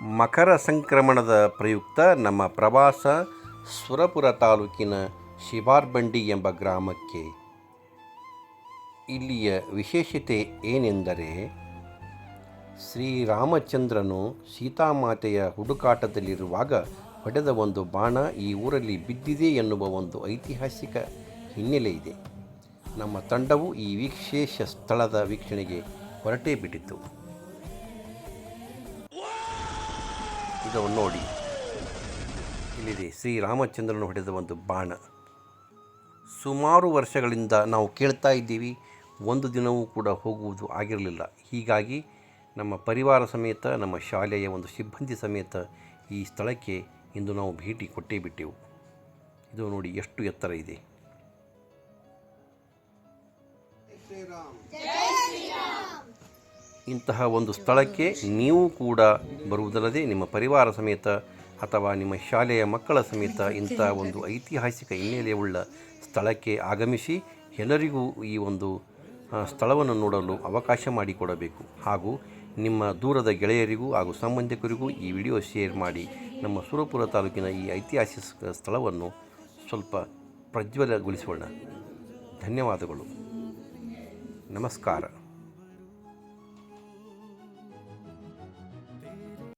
ಮಕರ ಸಂಕ್ರಮಣದ ಪ್ರಯುಕ್ತ ನಮ್ಮ ಪ್ರವಾಸ ಸುರಪುರ ತಾಲೂಕಿನ ಶಿಬಾರ್ಬಂಡಿ ಎಂಬ ಗ್ರಾಮಕ್ಕೆ. ಇಲ್ಲಿಯ ವಿಶೇಷತೆ ಏನೆಂದರೆ, ಶ್ರೀರಾಮಚಂದ್ರನು ಸೀತಾಮಾತೆಯ ಹುಡುಕಾಟದಲ್ಲಿರುವಾಗ ಹೊಡೆದ ಒಂದು ಬಾಣ ಈ ಊರಲ್ಲಿ ಬಿದ್ದಿದೆ ಎನ್ನುವ ಒಂದು ಐತಿಹಾಸಿಕ ಹಿನ್ನೆಲೆ ಇದೆ. ನಮ್ಮ ತಂಡವು ಈ ವಿಶೇಷ ಸ್ಥಳದ ವೀಕ್ಷಣೆಗೆ ಹೊರಟೇ ಬಿಟ್ಟಿತು. ಇದು ನೋಡಿ, ಇಲ್ಲಿದೆ ಶ್ರೀರಾಮಚಂದ್ರನು ಹೊಡೆದ ಒಂದು ಬಾಣ. ಸುಮಾರು ವರ್ಷಗಳಿಂದ ನಾವು ಕೇಳ್ತಾ ಇದ್ದೀವಿ, ಒಂದು ದಿನವೂ ಕೂಡ ಹೋಗುವುದು ಆಗಿರಲಿಲ್ಲ. ಹೀಗಾಗಿ ನಮ್ಮ ಪರಿವಾರ ಸಮೇತ, ನಮ್ಮ ಶಾಲೆಯ ಒಂದು ಸಿಬ್ಬಂದಿ ಸಮೇತ ಈ ಸ್ಥಳಕ್ಕೆ ಇಂದು ನಾವು ಭೇಟಿ ಕೊಟ್ಟೇ ಬಿಟ್ಟೆವು. ಇದು ನೋಡಿ ಎಷ್ಟು ಎತ್ತರ ಇದೆ. ಇಂತಹ ಒಂದು ಸ್ಥಳಕ್ಕೆ ನೀವು ಕೂಡ ಬರುವುದಲ್ಲದೆ ನಿಮ್ಮ ಪರಿವಾರ ಸಮೇತ ಅಥವಾ ನಿಮ್ಮ ಶಾಲೆಯ ಮಕ್ಕಳ ಸಮೇತ ಇಂಥ ಒಂದು ಐತಿಹಾಸಿಕ ಹಿನ್ನೆಲೆಯುಳ್ಳ ಸ್ಥಳಕ್ಕೆ ಆಗಮಿಸಿ ಎಲ್ಲರಿಗೂ ಈ ಒಂದು ಸ್ಥಳವನ್ನು ನೋಡಲು ಅವಕಾಶ ಮಾಡಿಕೊಡಬೇಕು. ಹಾಗೂ ನಿಮ್ಮ ದೂರದ ಗೆಳೆಯರಿಗೂ ಹಾಗೂ ಸಂಬಂಧಿಕರಿಗೂ ಈ ವಿಡಿಯೋ ಶೇರ್ ಮಾಡಿ ನಮ್ಮ ಸುರಪುರ ತಾಲೂಕಿನ ಈ ಐತಿಹಾಸಿಕ ಸ್ಥಳವನ್ನು ಸ್ವಲ್ಪ ಪ್ರಜ್ವಲಗೊಳಿಸೋಣ. ಧನ್ಯವಾದಗಳು. ನಮಸ್ಕಾರ.